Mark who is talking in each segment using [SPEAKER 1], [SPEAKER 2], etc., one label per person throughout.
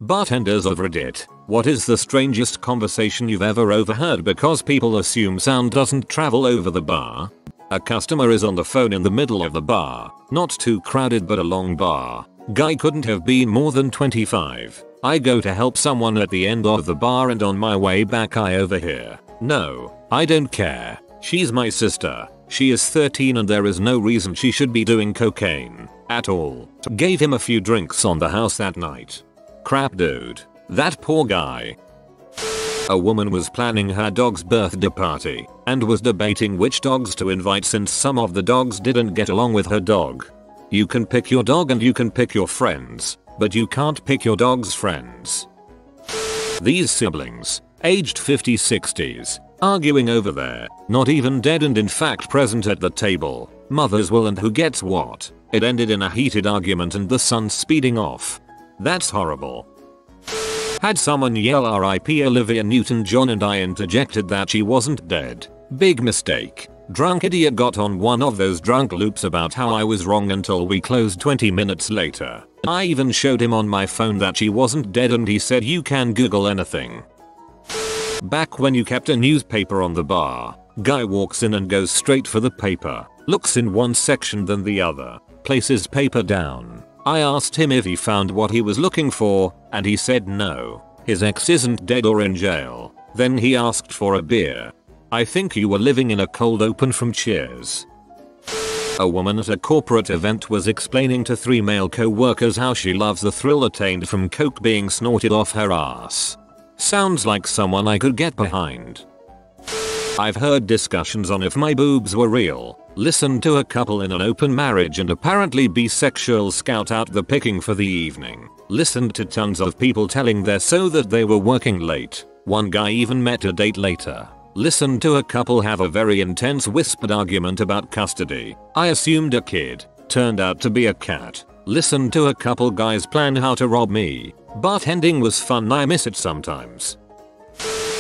[SPEAKER 1] Bartenders of Reddit, what is the strangest conversation you've ever overheard because people assume sound doesn't travel over the bar? A customer is on the phone in the middle of the bar, not too crowded but a long bar. Guy couldn't have been more than 25. I go to help someone at the end of the bar and on my way back I overhear. No, I don't care. She's my sister. She is 13 and there is no reason she should be doing cocaine at all. Gave him a few drinks on the house that night. Crap dude. That poor guy. A woman was planning her dog's birthday party and was debating which dogs to invite since some of the dogs didn't get along with her dog. You can pick your dog and you can pick your friends, but you can't pick your dog's friends. These siblings, aged 50-60s, arguing over there, not even dead and in fact present at the table. Mother's will and who gets what. It ended in a heated argument and the son speeding off. That's horrible. Had someone yell RIP Olivia Newton-John and I interjected that she wasn't dead. Big mistake. Drunk idiot got on one of those drunk loops about how I was wrong until we closed 20 minutes later. I even showed him on my phone that she wasn't dead and he said you can Google anything. Back when you kept a newspaper on the bar, guy walks in and goes straight for the paper, looks in one section then the other, places paper down. I asked him if he found what he was looking for, and he said no. His ex isn't dead or in jail. Then he asked for a beer. I think you were living in a cold open from Cheers. A woman at a corporate event was explaining to 3 male co-workers how she loves the thrill attained from coke being snorted off her ass. Sounds like someone I could get behind. I've heard discussions on if my boobs were real, listened to a couple in an open marriage and apparently bisexual scout out the picking for the evening, listened to tons of people telling their so that they were working late, one guy even met a date later, listened to a couple have a very intense whispered argument about custody, I assumed a kid, turned out to be a cat, listened to a couple guys plan how to rob me, bartending was fun I miss it sometimes.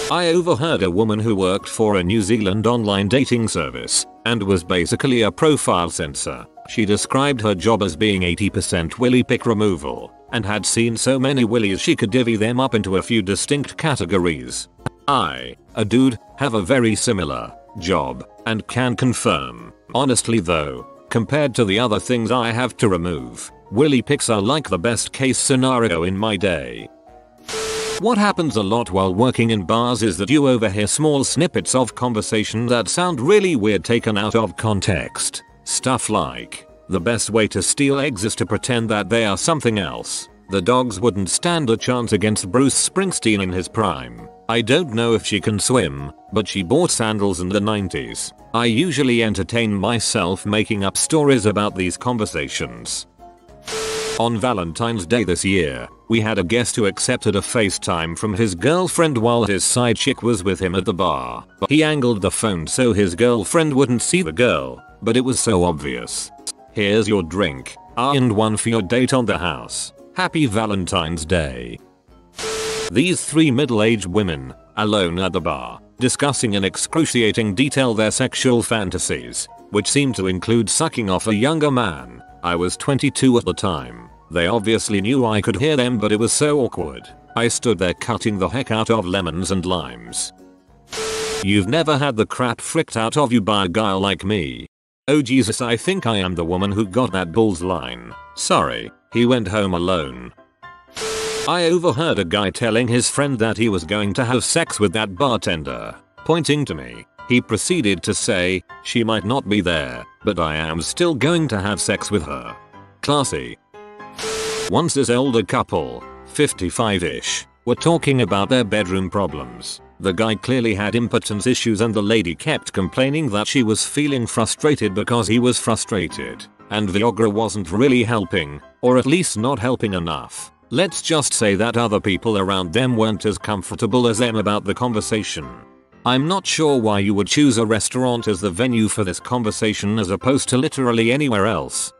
[SPEAKER 1] I overheard a woman who worked for a New Zealand online dating service and was basically a profile censor. She described her job as being 80% willy pick removal and had seen so many willies she could divvy them up into a few distinct categories. I, a dude, have a very similar job and can confirm. Honestly though, compared to the other things I have to remove, willy picks are like the best case scenario in my day. What happens a lot while working in bars is that you overhear small snippets of conversation that sound really weird taken out of context. Stuff like, the best way to steal eggs is to pretend that they are something else. The dogs wouldn't stand a chance against Bruce Springsteen in his prime. I don't know if she can swim, but she bought sandals in the 90s. I usually entertain myself making up stories about these conversations. On Valentine's Day this year, we had a guest who accepted a FaceTime from his girlfriend while his side chick was with him at the bar. He angled the phone so his girlfriend wouldn't see the girl, but it was so obvious. Here's your drink, and one for your date on the house. Happy Valentine's Day. These 3 middle-aged women, alone at the bar, discussing in excruciating detail their sexual fantasies, which seemed to include sucking off a younger man. I was 22 at the time. They obviously knew I could hear them but it was so awkward. I stood there cutting the heck out of lemons and limes. You've never had the crap fricked out of you by a guy like me. Oh Jesus, I think I am the woman who got that bull's line. Sorry, he went home alone. I overheard a guy telling his friend that he was going to have sex with that bartender. Pointing to me, he proceeded to say, she might not be there, but I am still going to have sex with her. Classy. Once this older couple, 55-ish, were talking about their bedroom problems. The guy clearly had impotence issues and the lady kept complaining that she was feeling frustrated because he was frustrated. And Viagra wasn't really helping, or at least not helping enough. Let's just say that other people around them weren't as comfortable as them about the conversation. I'm not sure why you would choose a restaurant as the venue for this conversation as opposed to literally anywhere else.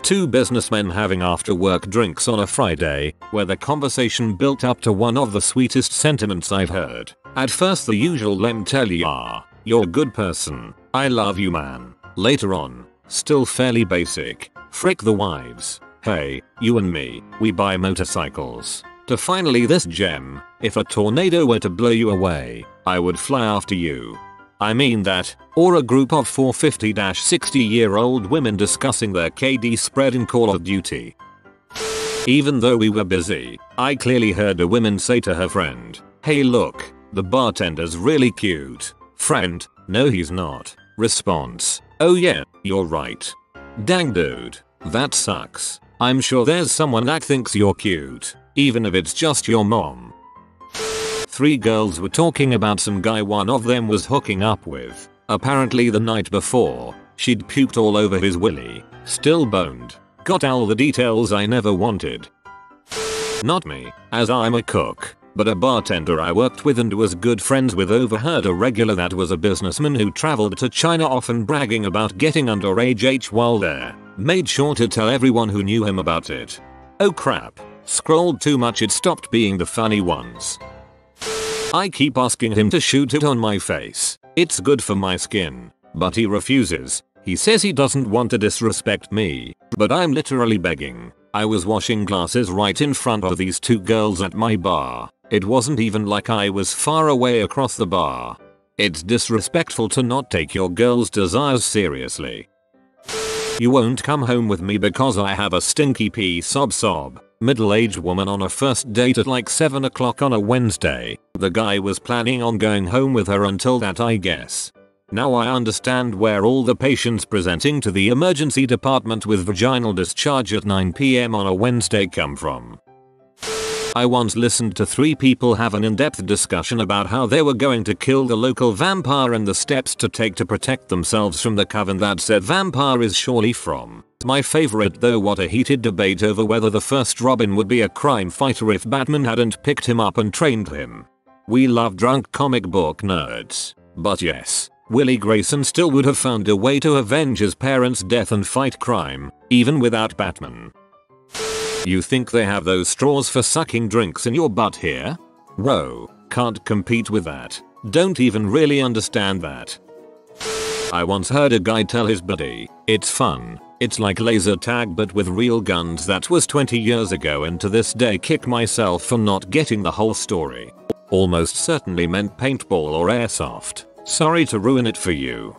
[SPEAKER 1] 2 businessmen having after work drinks on a Friday, where the conversation built up to one of the sweetest sentiments I've heard. At first the usual lem tell ya, you're a good person, I love you man. Later on, still fairly basic, frick the wives, hey, you and me, we buy motorcycles. After finally this gem, if a tornado were to blow you away, I would fly after you. I mean that, or a group of 450-60-year-old women discussing their KD spread in Call of Duty. Even though we were busy, I clearly heard a woman say to her friend, "Hey look, the bartender's really cute." Friend, "No he's not." Response, "Oh yeah, you're right." Dang dude, that sucks. I'm sure there's someone that thinks you're cute, even if it's just your mom. 3 girls were talking about some guy one of them was hooking up with. Apparently the night before, she'd puked all over his willy, still boned. Got all the details I never wanted. Not me, as I'm a cook, but a bartender I worked with and was good friends with overheard a regular that was a businessman who traveled to China often bragging about getting underage H while there. Made sure to tell everyone who knew him about it. Oh crap, scrolled too much, it stopped being the funny ones. I keep asking him to shoot it on my face. It's good for my skin. But he refuses. He says he doesn't want to disrespect me. But I'm literally begging. I was washing glasses right in front of these 2 girls at my bar. It wasn't even like I was far away across the bar. It's disrespectful to not take your girl's desires seriously. You won't come home with me because I have a stinky pee sob. Middle-aged woman on a first date at like 7 o'clock on a Wednesday. The guy was planning on going home with her until that, I guess. Now I understand where all the patients presenting to the emergency department with vaginal discharge at 9 PM on a Wednesday come from. I once listened to 3 people have an in-depth discussion about how they were going to kill the local vampire and the steps to take to protect themselves from the coven that said vampire is surely from. My favorite though, what a heated debate over whether the first Robin would be a crime fighter if Batman hadn't picked him up and trained him. We love drunk comic book nerds. But yes, Willie Grayson still would have found a way to avenge his parents' death and fight crime, even without Batman. You think they have those straws for sucking drinks in your butt here? Whoa, can't compete with that. Don't even really understand that. I once heard a guy tell his buddy, "It's fun. It's like laser tag but with real guns." That was 20 years ago and to this day kick myself for not getting the whole story. Almost certainly meant paintball or airsoft. Sorry to ruin it for you.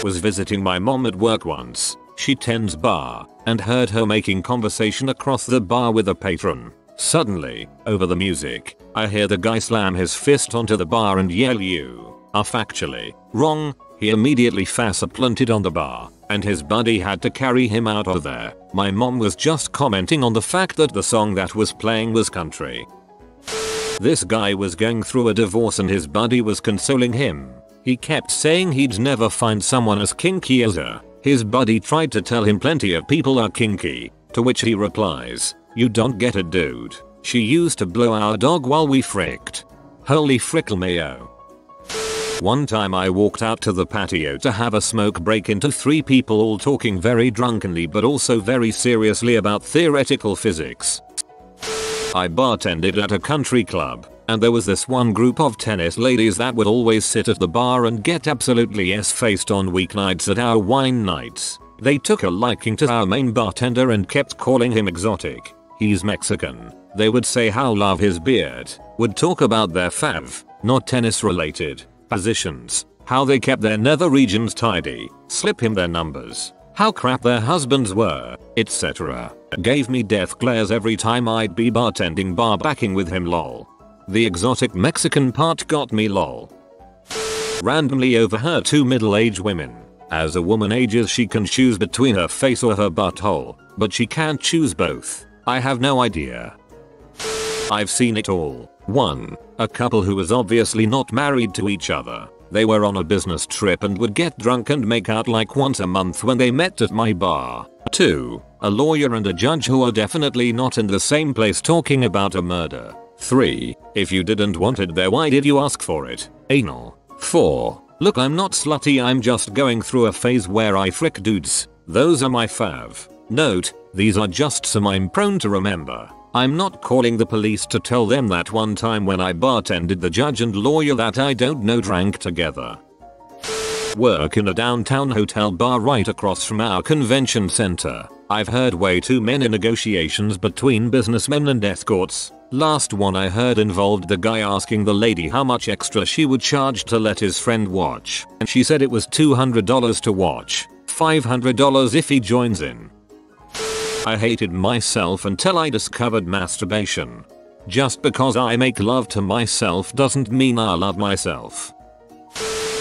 [SPEAKER 1] Was visiting my mom at work once. She tends bar, and heard her making conversation across the bar with a patron. Suddenly, over the music, I hear the guy slam his fist onto the bar and yell, "You are factually wrong." He immediately face-planted on the bar, and his buddy had to carry him out of there. My mom was just commenting on the fact that the song that was playing was country. This guy was going through a divorce and his buddy was consoling him. He kept saying he'd never find someone as kinky as her. His buddy tried to tell him plenty of people are kinky, to which he replies, "You don't get it dude. She used to blow our dog while we fricked." Holy frickle mayo. One time I walked out to the patio to have a smoke break into 3 people all talking very drunkenly but also very seriously about theoretical physics. I bartended at a country club, and there was this one group of tennis ladies that would always sit at the bar and get absolutely s-faced on weeknights at our wine nights. They took a liking to our main bartender and kept calling him exotic. He's Mexican. They would say how love his beard, would talk about their fav, not tennis related, positions, how they kept their nether regions tidy, slip him their numbers, how crap their husbands were, etc. Gave me death glares every time I'd be bartending bar backing with him lol. The exotic Mexican part got me lol. Randomly overheard 2 middle-aged women. As a woman ages she can choose between her face or her butthole, but she can't choose both. I have no idea. I've seen it all. 1. A couple who was obviously not married to each other. They were on a business trip and would get drunk and make out like once a month when they met at my bar. 2. A lawyer and a judge who are definitely not in the same place talking about a murder. 3. If you didn't want it there, why did you ask for it? Anal. 4. Look, I'm not slutty, I'm just going through a phase where I frick dudes. Those are my fav. Note, these are just some I'm prone to remember. I'm not calling the police to tell them that one time when I bartended the judge and lawyer that I don't know drank together. Work in a downtown hotel bar right across from our convention center. I've heard way too many negotiations between businessmen and escorts. Last one I heard involved the guy asking the lady how much extra she would charge to let his friend watch, and she said it was $200 to watch, $500 if he joins in. I hated myself until I discovered masturbation. Just because I make love to myself doesn't mean I love myself.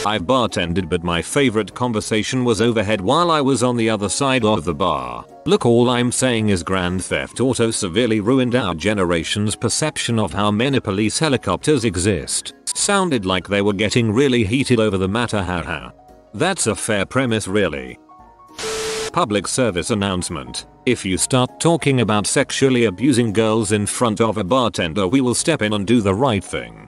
[SPEAKER 1] I bartended, but my favorite conversation was overheard while I was on the other side of the bar. Look, all I'm saying is Grand Theft Auto severely ruined our generation's perception of how many police helicopters exist. Sounded like they were getting really heated over the matter, haha. That's a fair premise, really. Public service announcement. If you start talking about sexually abusing girls in front of a bartender, we will step in and do the right thing.